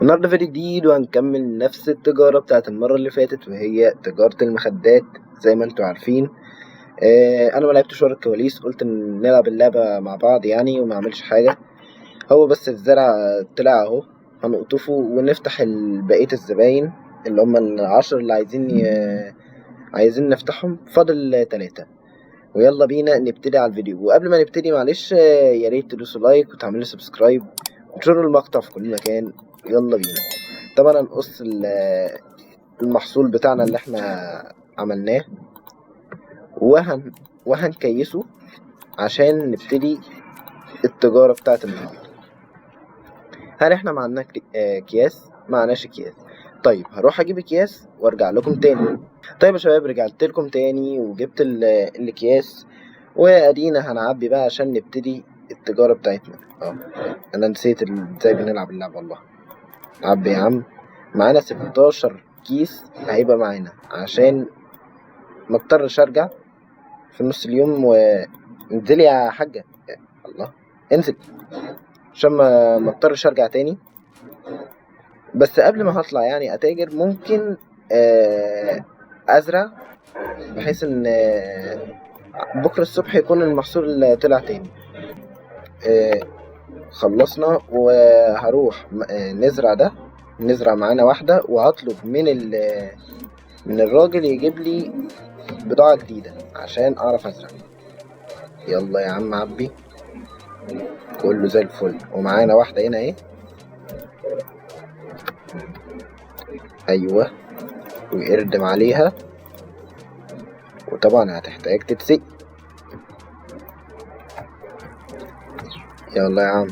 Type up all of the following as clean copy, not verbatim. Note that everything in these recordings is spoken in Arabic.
النهارده فيديو جديد وهنكمل نفس التجارة بتاعت المرة اللي فاتت، وهي تجارة المخدات زي ما انتوا عارفين. انا ما لعبتش ورا الكواليس، قلت نلعب اللعبة مع بعض يعني وما اعملش حاجة. هو بس الزرع طلع اهو، هنقطفه ونفتح بقية الزباين اللي هم ال10 اللي عايزين نفتحهم. فاضل 3، ويلا بينا نبتدي على الفيديو. وقبل ما نبتدي معلش يا ريت تدوسوا لايك وتعملوا سبسكرايب وتشيروا المقطع في كل مكان. يلا بينا. طبعا هنقص المحصول بتاعنا اللي احنا عملناه وهنكيسه عشان نبتدي التجارة بتاعت النهاردة. هل احنا معنا اكياس؟ معناش اكياس. طيب هروح اجيب اكياس وارجع لكم تاني. طيب يا شباب، رجعت لكم تاني وجبت الاكياس، وادينا هنعبي بقى عشان نبتدي التجارة بتاعتنا. انا نسيت ازاي بنلعب اللعبة والله. عبي يا عم. معانا 16 كيس هيبقى معانا عشان ما اضطرش ارجع في نص اليوم. وانزلي يا حاجة، الله انزل عشان ما اضطرش ارجع تاني. بس قبل ما هطلع يعني اتاجر، ممكن ازرع بحيث ان بكرة الصبح يكون المحصول طلع تاني. خلصنا وهروح نزرع معانا واحدة، وهطلب من الراجل يجيب لي بضاعة جديدة عشان اعرف ازرع. يلا يا عم عبي، كله زي الفل. ومعانا واحدة هنا اهي، ايوه، ويردم عليها، وطبعا هتحتاج تتسقي. يلا يا عم.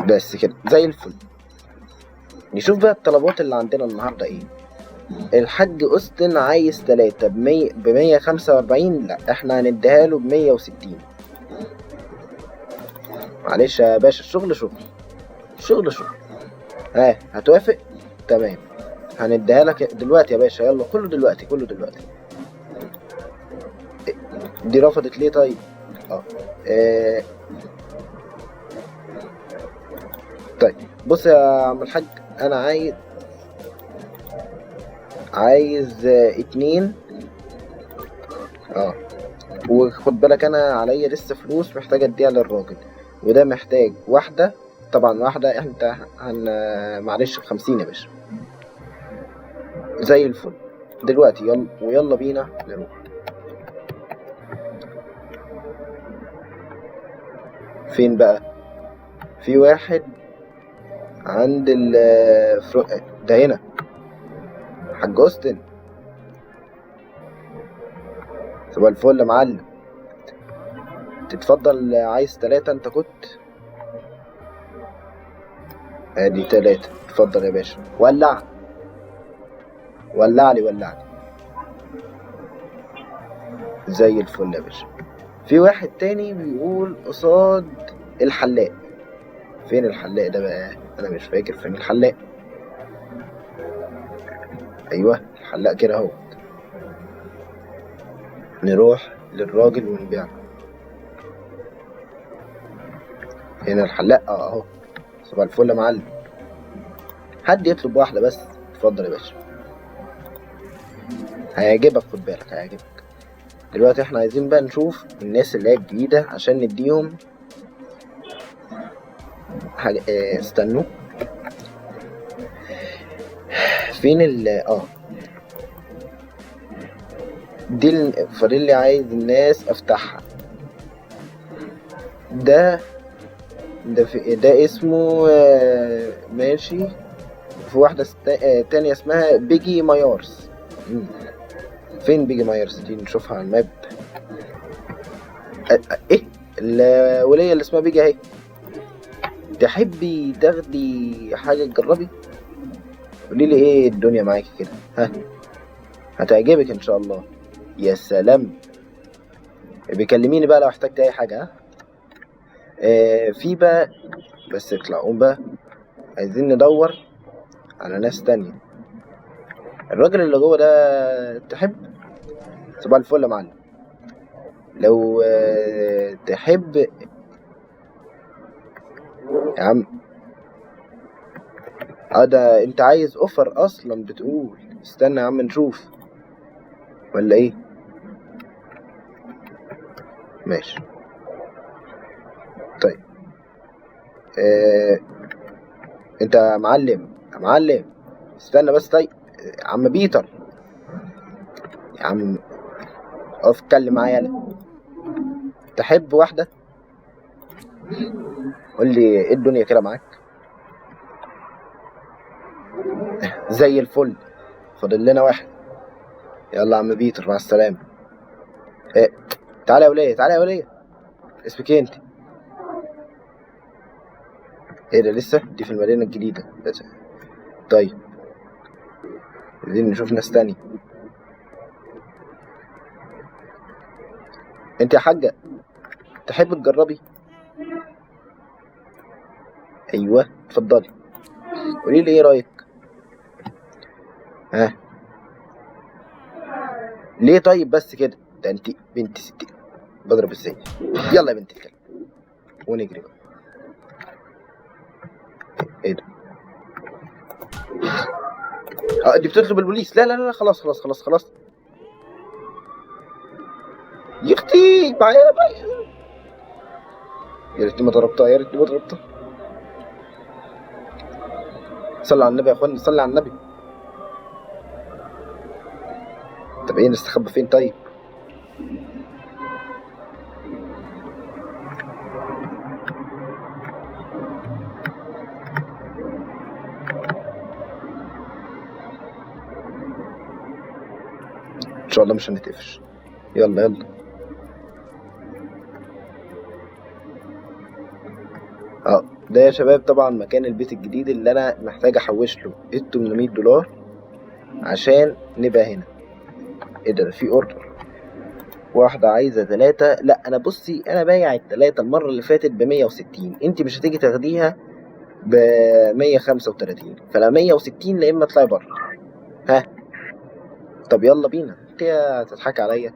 بس كده زي الفل. نشوف بقى الطلبات اللي عندنا النهاردة ايه. الحاج أوستن عايز 3 ب145. لا، احنا هنديها له ب160. معلش يا باشا، الشغل شغل. هتوافق؟ تمام، هنديها لك دلوقتي يا باشا. يلا كله دلوقتي. دي رفضت ليه طيب؟ آه، طيب بص يا عم الحاج، انا عايز 2. وخد بالك انا عليا لسه فلوس محتاج اديها للراجل، وده محتاج واحدة. طبعا واحدة انت معلش ب50 يا باشا. زي الفل. دلوقتي يلا بينا نروح. فين بقى؟ في واحد عند ده هنا. حاج أوستن، صباح الفل يا معلم. تتفضل، عايز 3 انت كنت؟ ادي 3. اتفضل يا باشا. ولع لي. زي الفل يا باشا. في واحد تاني بيقول قصاد الحلاق. فين الحلاق ده بقى؟ انا مش فاكر فين الحلاق. ايوه الحلاق كده اهو. نروح للراجل ونبيع. هنا الحلاق اهو. صباح الفل يا معلم. حد يطلب واحدة بس. اتفضل يا باشا، هيعجبك، خد بالك هيعجبك. دلوقتي احنا عايزين بقى نشوف الناس اللي هي الجديدة عشان نديهم حاجة. استنوا. فين دي فاضل لي، عايز الناس افتحها. ده اسمه ماشي. في واحدة تانية اسمها بيجي مايورز. فين بيجي مايورز دي؟ نشوفها على الماب. ايه الولية اللي اسمها بيجي اهي. تحبي تاخدي حاجة تجربي؟ قوليلي ايه الدنيا معاكي كده. هتعجبك ان شاء الله. يا سلام، بيكلميني بقى لو احتجت اي حاجة. في بقى، بس اطلعوا بقى، عايزين ندور على ناس تانية. الراجل اللي جوه ده تحب؟ صباح الفل يا معلم. لو تحب يا عم. ده انت عايز اوفر اصلا بتقول. استنى يا عم نشوف ولا ايه. ماشي طيب. انت يا معلم يا معلم، استنى بس. طيب يا عم بيتر، يا عم اقف اتكلم معايا. انا تحب واحدة؟ قول لي ايه الدنيا كده معاك؟ زي الفل. فاضل لنا واحد. يلا يا عم بيتر مع السلامة. إيه؟ تعالى يا ولية، تعالى يا ولية. اسمك ايه انت؟ ايه ده لسه؟ دي في المدينة الجديدة. طيب عايزين نشوف ناس تانية. انت يا حاجة تحب تجربي؟ ايوه اتفضلي، قولي لي ايه رأيك. ها ليه طيب بس كده؟ ده انت بنت ستين بضرب السيف. يلا يا بنت الكلب ونجري بقى. ايه ده؟ دي بتطلب البوليس. لا لا لا خلاص خلاص خلاص خلاص. يا اختي معايا بقى. يا ريتني ما ضربتها، يا ريتني ما ضربتها. صلي على النبي يا اخواني، صلي على النبي. طب ايه نستخبى فين طيب؟ ان شاء الله مش هنتقفش. يلا يلا. ده يا شباب طبعا مكان البيت الجديد اللي انا محتاج احوش له ال 800 دولار عشان نبقى هنا. ايه ده في اوردر. واحدة عايزة 3. لا انا بصي، انا بايع ال3 المرة اللي فاتت ب160. انت مش هتيجي تاخديها ب135، فلا 160 لا اما اطلعي بره. ها طب يلا بينا. انت هتضحك عليا.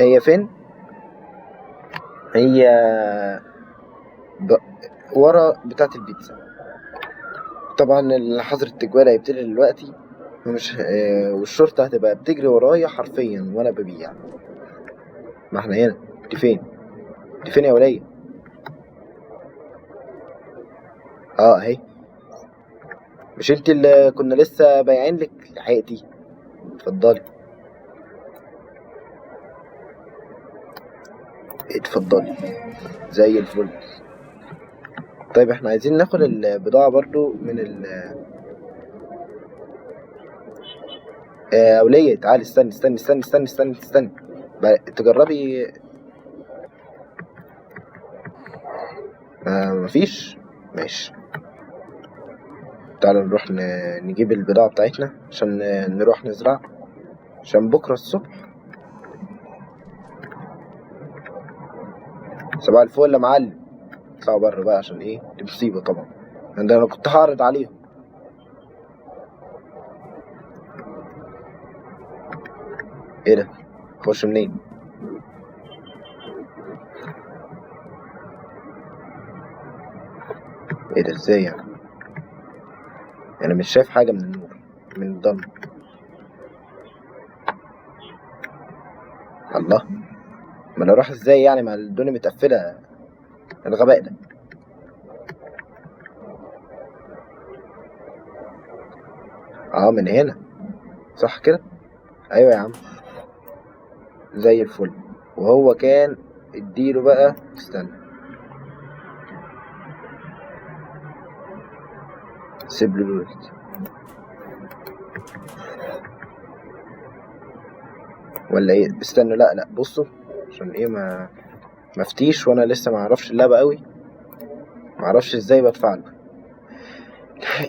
هي فين؟ هي ب... ورا بتاعة البيتزا. طبعا حظر التجوال هيبتدي دلوقتي، ومش والشرطة هتبقى بتجري ورايا حرفيا وانا ببيع. ما احنا هنا. انت فين؟ انت فين يا ولية؟ اهي. مش انت اللي كنا لسه بايعين لك؟ لحقتي. اتفضلي اتفضلي زي الفل. طيب احنا عايزين ناخد البضاعة برضو من ولية تعالي. استني استني استني استني استني استني تجربي. مفيش. ماشي تعالوا نروح نجيب البضاعة بتاعتنا عشان نروح نزرع، عشان بكرة الصبح. صباح الفل يا معلم. اطلعوا بره بقى عشان ايه دي مصيبة طبعا. انا كنت هعرض عليهم. ايه ده؟ خش منين؟ ايه ده ازاي يعني؟ انا مش شايف حاجة من النور، من الضلمة. الله، ما انا اروح ازاي يعني؟ ما الدنيا متقفلة. الغباء ده. من هنا صح كده؟ ايوه يا عم زي الفل. وهو كان اديله بقى. استنى سيب له الولد ولا ايه؟ استنوا لا لا بصوا عشان ايه ما مفتيش وانا لسه ما اعرفش اللعبة قوي، ما اعرفش ازاي بدفع له.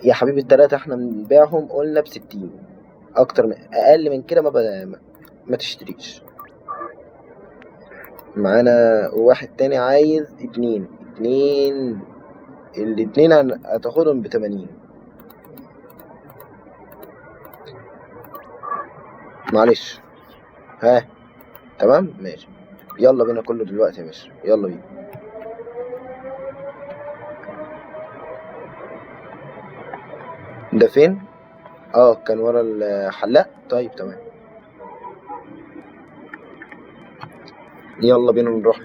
يا حبيبي ال3 احنا بنبيعهم قلنا ب60. اكتر من اقل من كده ما تشتريش. معانا واحد تاني عايز 2. الاتنين هتاخدهم ب80. معلش ها تمام ماشي. يلا بينا كله دلوقتي يا باشا، يلا بينا. ده فين؟ كان ورا الحلاق. طيب تمام، يلا بينا نروح.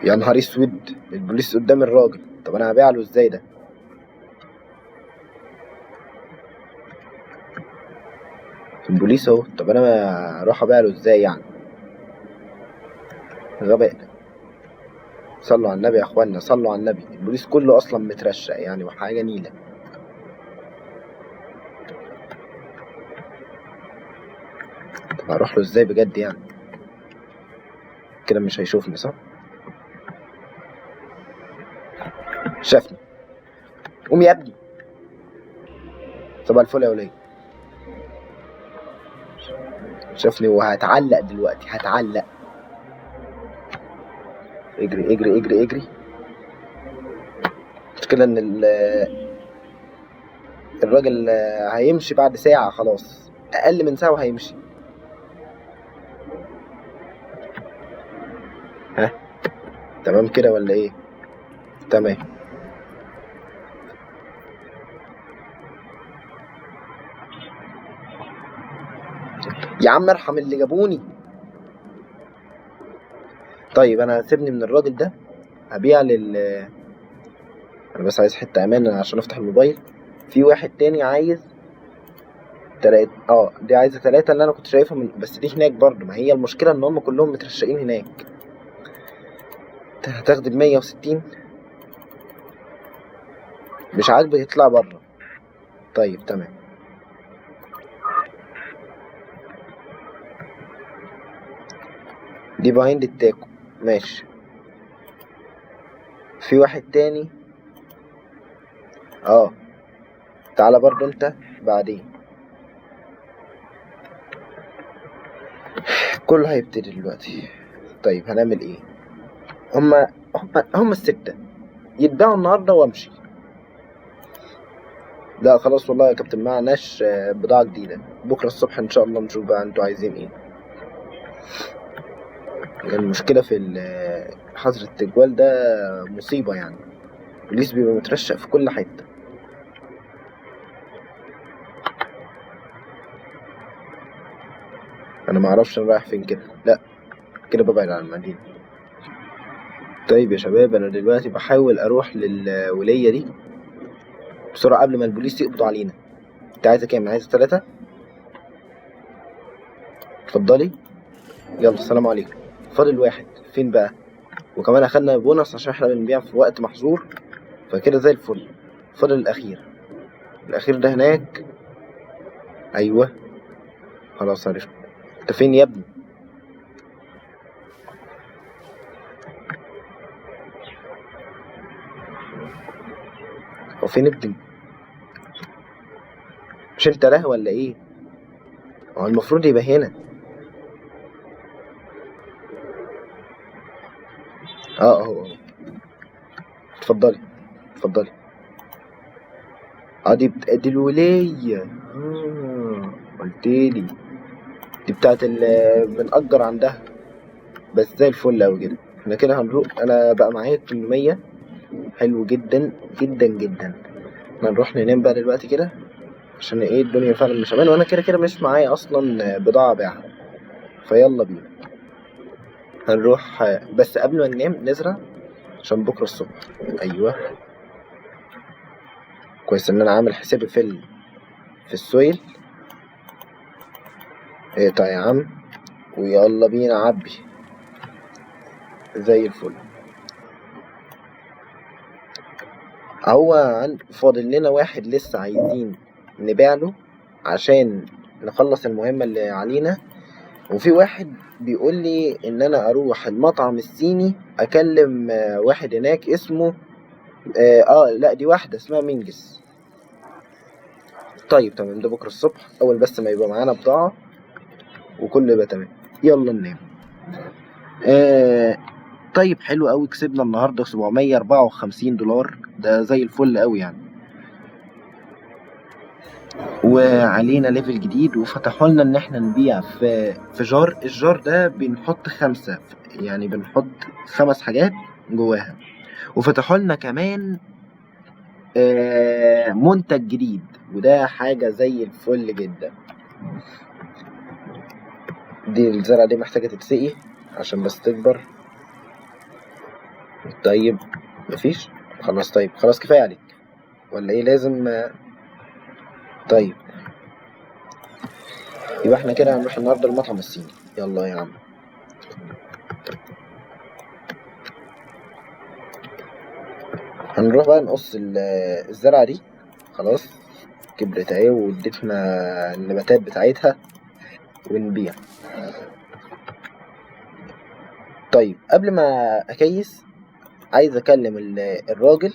يا نهار اسود، البوليس قدام الراجل. طب انا هبيع له ازاي ده؟ البوليس اهو. طب انا اروح ابيع له ازاي يعني؟ غباء ده. صلوا على النبي يا اخوانا، صلوا على النبي. البوليس كله اصلا مترشق يعني وحاجه نيله. طب هروح له ازاي بجد يعني؟ كده مش هيشوفني صح؟ شافني. قوم يا ابني. صباح الفل يا وليه. شافني وهتعلق دلوقتي، هتعلق. اجري اجري اجري اجري. المشكلة ان الراجل هيمشي بعد ساعة، خلاص اقل من ساعة وهيمشي. ها تمام كده ولا ايه؟ تمام. يا عم ارحم اللي جابوني. طيب انا سيبني من الراجل ده، هبيع انا بس عايز حتة امان عشان افتح الموبايل. في واحد تاني عايز دي عايزة 3 اللي انا كنت شايفها بس دي هناك برضو. ما هي المشكلة ان هم كلهم مترشقين هناك. هتاخد 160. مش عاجبك يطلع بره. طيب تمام. دي بهايند التاكو ماشي. في واحد تاني. تعالى برضو انت بعدين. كله هيبتدي دلوقتي. طيب هنعمل ايه؟ هما الستة يتباعوا النهاردة وامشي. لا خلاص والله يا كابتن، معناش بضاعة جديدة. بكرة الصبح ان شاء الله نشوف بقى انتوا عايزين ايه. المشكلة في حظر التجوال ده مصيبة يعني. البوليس بيبقى مترشق في كل حتة. انا معرفش انا رايح فين كده. لا كده ببعد عن المدينة. طيب يا شباب، انا دلوقتي بحاول اروح للولية دي بسرعة قبل ما البوليس يقبضوا علينا. انت عايزة كام؟ عايزة 3. اتفضلي. يلا السلام عليكم. فاضل 1 فين بقى؟ وكمان اخدنا بونص عشان احنا بنبيع في وقت محظور، فكده زي الفل. فاضل الاخير. الاخير ده هناك. ايوه خلاص عرفت. انت فين يا ابني؟ هو فين ابني؟ مش انت له ولا ايه؟ هو المفروض يبقى هنا. اهو. اتفضلي اتفضلي. دي الولية. قلتلي دي بتاعت اللي بنأجر عندها. بس زي الفل اوي كده. احنا كده هنروح. انا بقى معايا 800. حلو جدا جدا جدا. احنا نروح ننام بقى دلوقتي كده عشان ايه الدنيا فعلا مش امان، وانا كده كده مش معايا اصلا بضاعة ابيعها. فيلا بينا هنروح. بس قبل ما ننام نزرع عشان بكرة الصبح. ايوه كويس ان انا عامل حسابي في السويل. اقطع يا عم ويلا بينا عبي. زي الفل. فاضل لنا واحد لسه عايزين نبيع له عشان نخلص المهمة اللي علينا. وفي واحد بيقول لي ان انا اروح المطعم الصيني اكلم واحد هناك اسمه لا دي واحدة اسمها مينجز. طيب تمام، ده بكرة الصبح اول بس ما يبقى معانا بضاعة وكله يبقى تمام. يلا ننام. طيب حلو قوي، كسبنا النهارده $754. ده زي الفل قوي يعني. وعلينا ليفل جديد، وفتحوا لنا ان احنا نبيع في جار. الجار ده بنحط 5، يعني بنحط 5 حاجات جواها. وفتحوا لنا كمان منتج جديد، وده حاجة زي الفل جدا. دي الزرعة دي محتاجة تتسقي عشان بس تكبر. طيب مفيش خلاص. طيب خلاص كفاية عليك ولا ايه؟ لازم طيب يبقى احنا كده هنروح النهارده المطعم الصيني. يلا يا عم. هنروح بقى نقص الزرعة دي. خلاص كبرت اهي واديتنا النباتات بتاعتها ونبيع. طيب قبل ما اكيس عايز اكلم الراجل،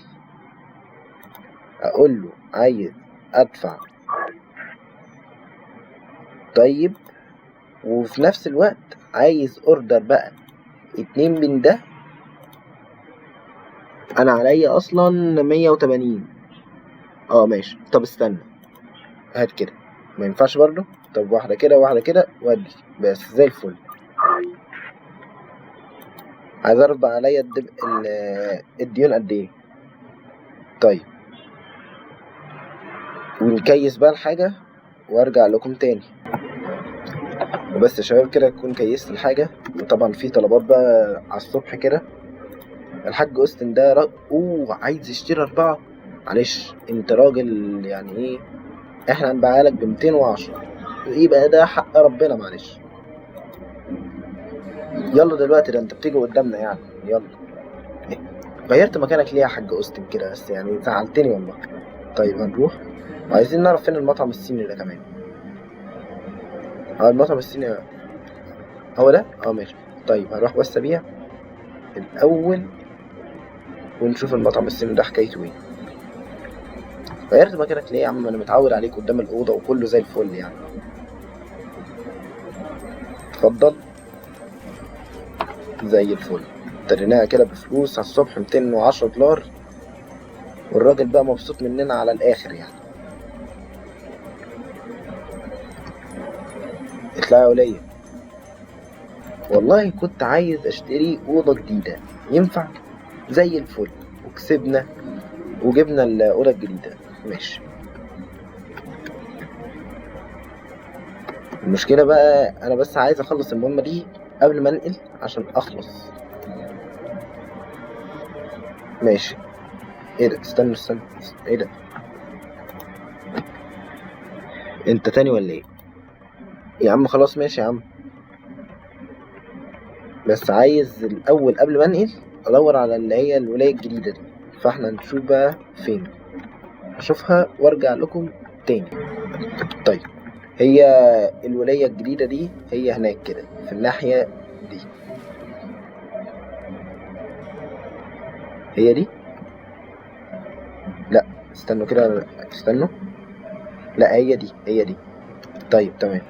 اقول له عايز ادفع. طيب وفي نفس الوقت عايز اوردر بقى 2 من ده. انا عليا اصلا 180. ماشي. طب استنى، هات كده. ما ينفعش برضو؟ طب واحدة كده واحدة كده ودي بس زي الفل. عايز اعرف بقى عليا الديون قد ايه. طيب ونكيس بقى الحاجة وارجع لكم تاني. وبس يا شباب كده تكون كيست الحاجة. وطبعا في طلبات بقى على الصبح كده. الحاج أوستن ده عايز يشتري 4. معلش انت راجل يعني ايه، احنا هنبيعها لك ب210، يبقى ده حق ربنا. معلش يلا دلوقتي، ده انت بتيجي قدامنا يعني. يلا. غيرت مكانك ليه يا حاج أوستن كده بس؟ يعني زعلتني والله. طيب هنروح وعايزين نعرف فين المطعم الصيني ده كمان. المطعم الصيني هو ده. ماشي. طيب هروح بس ابيع الاول ونشوف المطعم الصيني ده حكايته ايه. غيرت مكانك ليه يا عم؟ انا متعود عليك قدام الاوضه وكله زي الفل يعني. اتفضل زي الفل. اشتريناها كده بفلوس على الصبح $210، والراجل بقى مبسوط مننا على الاخر يعني. اطلعي يا ولية. والله كنت عايز اشتري اوضه جديده. ينفع؟ زي الفل. وكسبنا وجبنا الاوضه الجديده. ماشي. المشكلة بقى انا بس عايز اخلص المهمة دي قبل ما انقل عشان اخلص. ماشي. ايه ده؟ استنى. ايه ده؟ انت تاني ولا ايه يا عم؟ خلاص ماشي يا عم، بس عايز الاول قبل ما انقل ادور على اللي هي الولاية الجديدة دي. فاحنا نشوف بقى فين. اشوفها وارجع لكم تاني. طيب هي الولاية الجديدة دي هي هناك كده في الناحية دي. هي دي؟ لا استنوا كده، استنوا. لا هي دي. طيب تمام.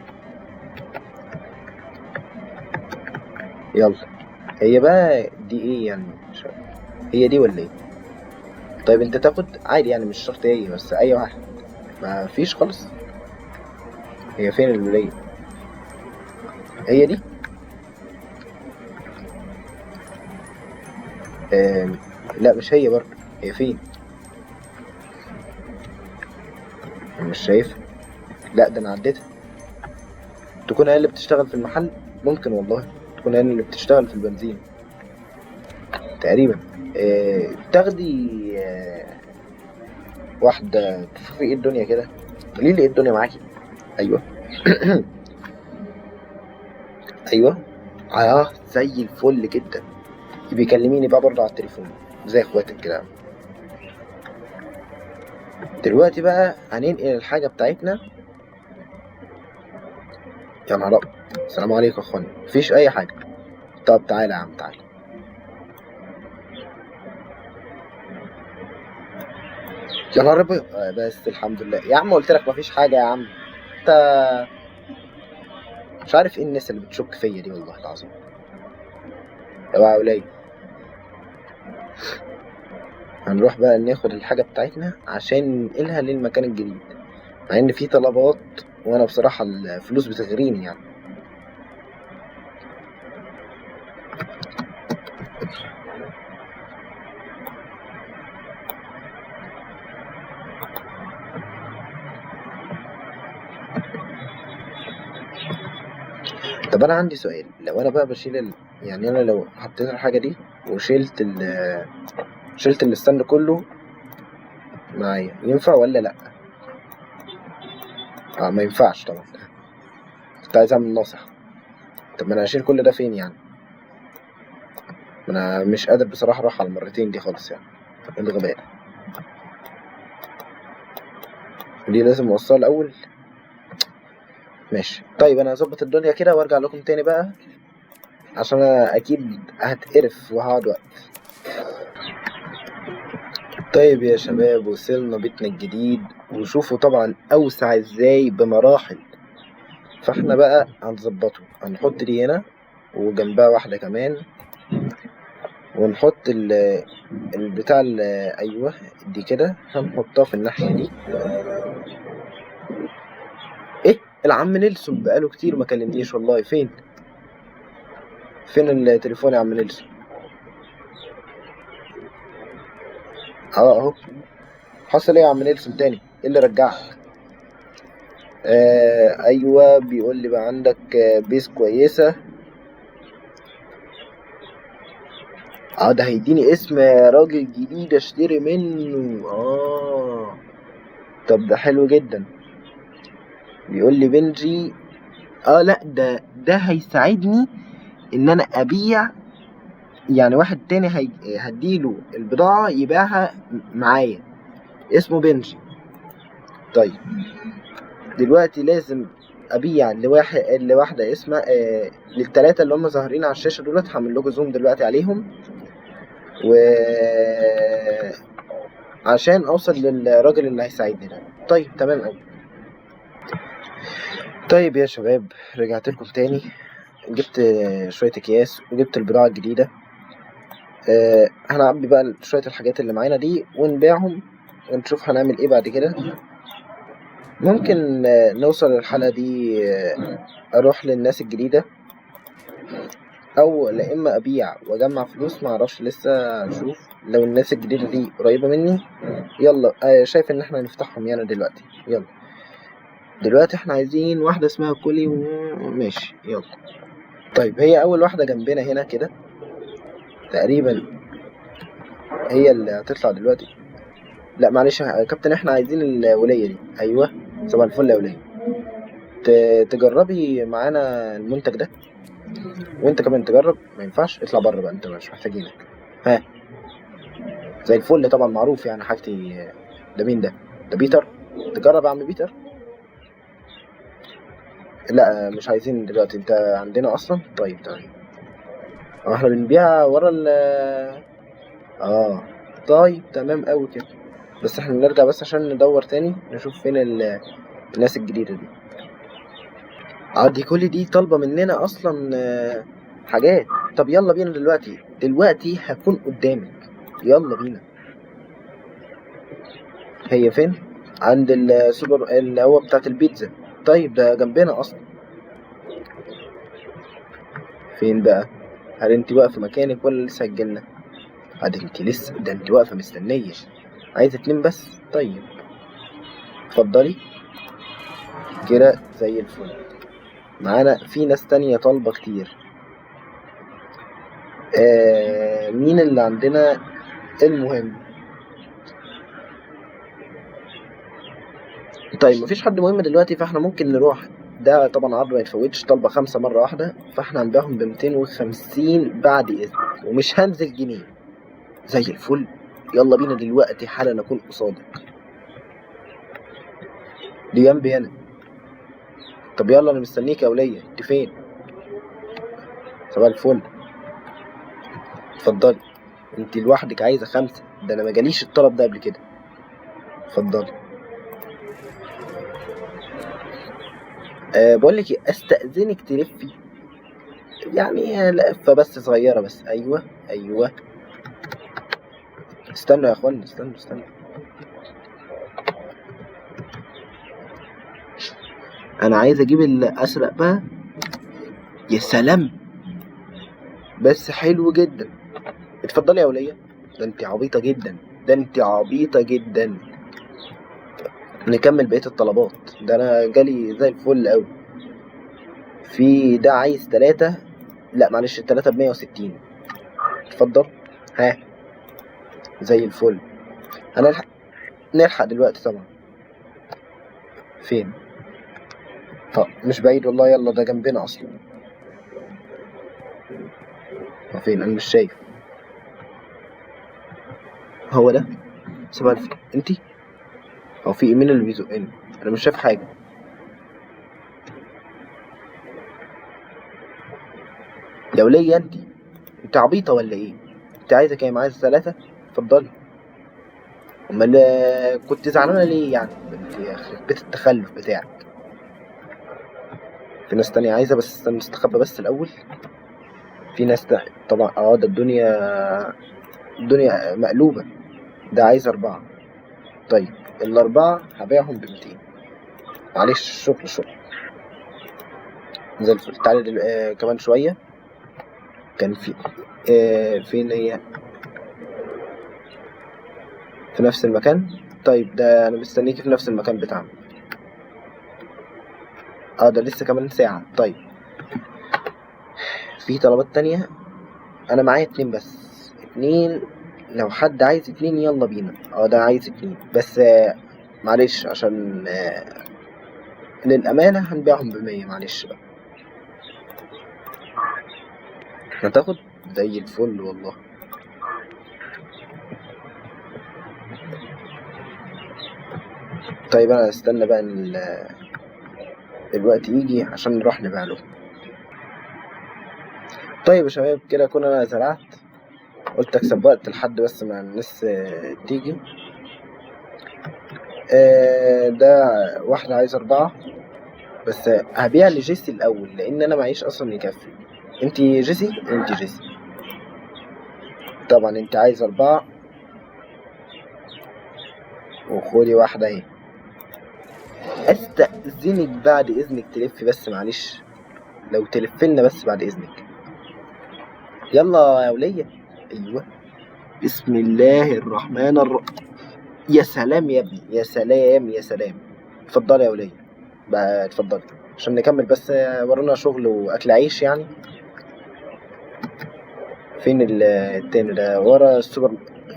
يلا. هي بقى دي ايه يعني؟ مش عارف. هي دي ولا ايه؟ طيب انت تاخد عادي يعني، مش شرط هي، بس اي واحد. ما فيش خالص. هي فين الولاية؟ هي دي. لا مش هي برضه. هي فين؟ مش شايف. لا ده انا عديتها. تكون هي اللي بتشتغل في المحل. ممكن والله تكون هي اللي بتشتغل في البنزين تقريبا. تاخدي واحدة تشوفي ايه الدنيا كده. قولي لي ايه الدنيا معاكي. ايوه. ايوه. زي الفل جدا. بيكلميني بقى برضه على التليفون زي اخواتك كده. دلوقتي بقى هننقل الحاجة بتاعتنا. يا نهار أبيض. السلام عليكم يا اخواني. مفيش اي حاجة. طب تعالى يا عم تعالى. يا نهار ابيض. بس الحمد لله يا عم، قلت لك مفيش حاجة يا عم. انت مش عارف ايه الناس اللي بتشك فيا دي والله العظيم. اوعى قليل. هنروح بقى ناخد الحاجة بتاعتنا عشان ننقلها للمكان الجديد. مع ان في طلبات وانا بصراحة الفلوس بتغريني يعني. طب انا عندي سؤال، لو انا بقى بشيل يعني انا لو حطيت الحاجة دي وشلت شلت الستاند كله معايا، ينفع ولا لا؟ ما ينفعش طبعا، كنت عايز اعمل ناصح. طب ما انا هشيل كل ده فين يعني؟ ما انا مش قادر بصراحة اروح على المرتين دي خالص يعني. ايه الغباء دي؟ لازم اوصلها الاول. ماشي طيب، انا هظبط الدنيا كده وارجع لكم تاني بقى، عشان انا اكيد هتقرف وهقعد وقت. طيب يا شباب، وصلنا بيتنا الجديد، وشوفوا طبعا اوسع ازاي بمراحل. فاحنا بقى هنظبطه، هنحط دي هنا وجنبها واحدة كمان، ونحط البتاع ايوه دي كده هنحطها في الناحية دي. ايه العم نيلسون بقاله كتير ما كلمنيش والله، فين التليفون يا عم نيلسون؟ اهو. حصل ايه يا عم نيلسون تاني؟ ايه اللي رجعك؟ ايوه، بيقول لي بقى عندك بيس كويسة. ده هيديني اسم راجل جديد اشتري منه. طب ده حلو جدا. بيقول لي بنجي. لا، ده هيساعدني ان انا ابيع، يعني واحد تاني هديله البضاعة يبيعها معايا، اسمه بنجي. طيب دلوقتي لازم ابيع لواحدة اسمها للتلاتة اللي هم ظاهرين على الشاشة دولت، هعمل لكم زوم دلوقتي عليهم، و عشان اوصل للراجل اللي هيساعدني ده. طيب تمام اوي. طيب يا شباب، رجعت لكم تاني، جبت شوية اكياس وجبت البضاعة الجديدة. هنعبي بقى شوية الحاجات اللي معانا دي ونبيعهم، ونشوف هنعمل ايه بعد كده. ممكن نوصل للحلقة دي اروح للناس الجديدة، او لا اما ابيع واجمع فلوس، معرفش لسه هنشوف. لو الناس الجديدة دي قريبة مني، يلا شايف ان احنا نفتحهم يعني دلوقتي. يلا دلوقتي احنا عايزين واحدة اسمها كولي ماشي يلا. طيب هي اول واحدة جنبنا هنا كده تقريبا، هي اللي هتطلع دلوقتي. لا معلش يا كابتن، احنا عايزين الولية دي. ايوه صباح الفل يا ولية، تجربي معانا المنتج ده، وانت كمان تجرب. ما ينفعش، اطلع بره بقى، انت مش محتاجينك. ها زي الفل طبعا، معروف يعني حاجتي. ده مين ده؟ ده بيتر. تجرب يا عم بيتر. لا مش عايزين دلوقتي، انت عندنا اصلا. طيب تمام، احنا بنبيع ورا اه طيب تمام قوي كده. بس احنا نرجع بس عشان ندور تاني نشوف فين الناس الجديدة دي. دي كل دي طالبة مننا اصلا حاجات. طب يلا بينا دلوقتي هكون قدامك، يلا بينا. هي فين؟ عند السوبر اللي هو بتاعت البيتزا. طيب ده جنبنا اصلا. فين بقى؟ هل انت واقفة مكانك ولا لسه هتجيلنا؟ ده انت لسه، ده انت واقفة مستنية، عايزة اتنين بس. طيب اتفضلي كده زي الفل. معانا في ناس تانية طالبة كتير. مين اللي عندنا؟ المهم طيب مفيش حد مهم دلوقتي، فاحنا ممكن نروح. ده طبعا عرض ما يتفوتش، طالبة 5 مرة واحدة، فاحنا هنبيعهم ب250 بعد اذن، ومش هنزل جنيه. زي الفل. يلا بينا دلوقتي حالا اكون قصادك. دي جنبي هنا. طب يلا انا مستنيك يا ولية، انت فين؟ صباح الفل. اتفضلي. انت لوحدك عايزة 5؟ ده انا ما جاليش الطلب ده قبل كده. اتفضلي. بقول لك استأذنك تلفي، يعني لفة بس صغيرة بس. ايوه استنوا يا اخوان، استنوا. انا عايز اجيب الازرق بقى. يا سلام، بس حلو جدا. اتفضلي يا ولية. ده انت عبيطة جدا، ده انت عبيطة جدا. نكمل بقية الطلبات. ده انا جالي زي الفل اوي. في ده عايز 3. لا معلش، 3 ب160. اتفضل. ها، زي الفل. هنلحق، نلحق دلوقتي طبعا. فين؟ مش بعيد والله، يلا ده جنبنا اصلا. فين؟ انا مش شايف. هو ده؟ صباح الفل. انتي؟ هو في مين اللي بيزقني؟ انا مش شايف حاجة. يا ولية انت عبيطة ولا ايه؟ انت عايزة كام؟ عايزة 3؟ اتفضلي. امال كنت زعلانة ليه يعني؟ انت يخرب بيت التخلف بتاعك. في ناس تانية عايزة، بس استنى نستخبى بس الأول. في ناس طبعا. ده الدنيا مقلوبة. ده عايز 4. طيب ال4 هبيعهم ب200. معلش، شغل. زي الفل. تعالى كمان شوية. كان في فين هي؟ في نفس المكان. طيب ده أنا مستنيكي في نفس المكان بتاعنا. ده لسه كمان ساعة. طيب في طلبات تانية. أنا معايا 2 بس. 2. لو حد عايز 2 يلا بينا. ده عايز 2 بس. معلش عشان للأمانة هنبيعهم ب100. معلش بقى. هتاخد زي الفل والله. طيب أنا استنى بقى الوقت يجي عشان نروح نبيع له. طيب يا شباب، كده أكون أنا زرعت. قلت أكسب وقت لحد بس ما الناس تيجي. ده واحدة عايز 4 بس. هبيع لجيسي الأول لأن أنا معيش أصلا يكفي. انتي جيسي؟ انتي جيسي طبعا. انت عايز 4 وخدي واحدة اهي. استأذنك بعد إذنك تلفي بس معلش. لو تلفلنا بس بعد إذنك. يلا يا ولية. أيوة. بسم الله الرحمن الرحيم. يا سلام يا ابني، يا سلام يا سلام. اتفضلي يا ولية بقى، اتفضلي عشان نكمل بس. ورانا شغل وأكل عيش يعني. فين التاني ده؟ ورا السوبر،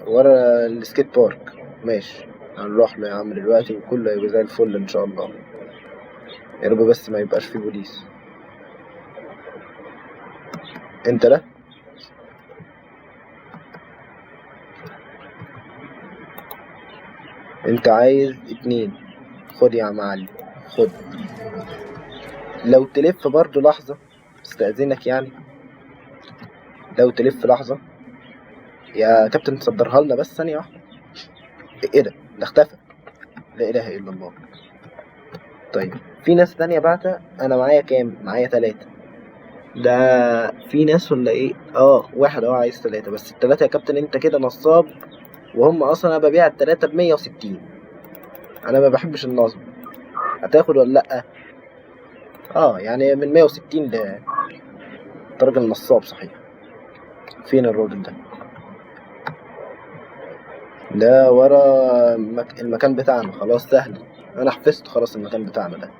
ورا السكيت بارك. ماشي، هنروح له يا عم دلوقتي وكله هيبقى زي الفل إن شاء الله. يا رب بس ما يبقاش فيه بوليس. انت ده؟ انت عايز 2. خد يا معلم، خد. لو تلف برضو لحظة، استأذنك يعني. لو تلف لحظة يا كابتن، تصدرها لنا بس ثانية واحدة. ايه ده اختفى. لا اله الا الله. طيب في ناس تانية بعتها. انا معايا كام؟ معايا 3. ده في ناس ولا ايه؟ واحد عايز 3 بس. ال3 يا كابتن انت كده نصاب. وهم اصلا انا ببيع ال3 ب160. انا ما بحبش النصب. هتاخد ولا لأ؟ يعني من 160 ده. انت راجل نصاب صحيح. فين الراجل ده؟ ده ورا المكان بتاعنا. خلاص سهل، انا حفظت خلاص المكان بتاعنا ده.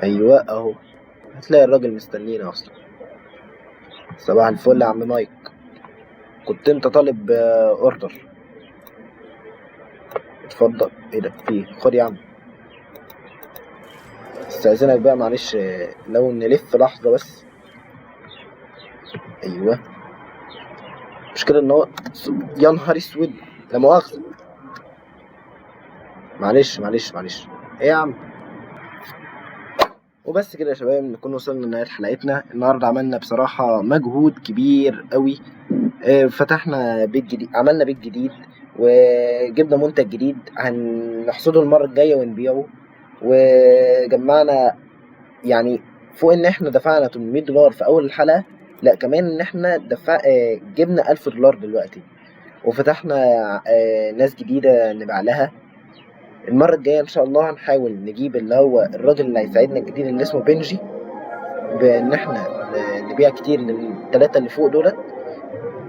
ايوه اهو. هتلاقي الراجل مستنينا اصلا. صباح الفل يا عم مايك. كنت انت طالب اوردر. اتفضل. ايه ده؟ فيه؟ خد يا عم. استأذنك بقى معلش. لو نلف لحظة بس. ايوه. مشكلة ان هو يا نهار اسود، لا مؤاخذة. معلش. ايه يا عم؟ وبس كده يا شباب نكون وصلنا لنهاية حلقتنا النهاردة. عملنا بصراحة مجهود كبير قوي. فتحنا بيت جديد، عملنا بيت جديد وجبنا منتج جديد هنحصده المرة الجاية ونبيعه. وجمعنا يعني فوق ان احنا دفعنا $800 في اول الحلقة. لا كمان ان احنا جبنا $1000 دلوقتي. وفتحنا ناس جديدة نبيع لها. المرة الجاية ان شاء الله هنحاول نجيب اللي هو الراجل اللي هيساعدنا الجديد اللي اسمه بنجي، بان احنا نبيع كتير للتلاتة اللي فوق دولت.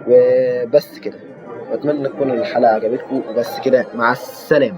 وبس كده، واتمنى تكون الحلقة عجبتكم، وبس كده، مع السلامة.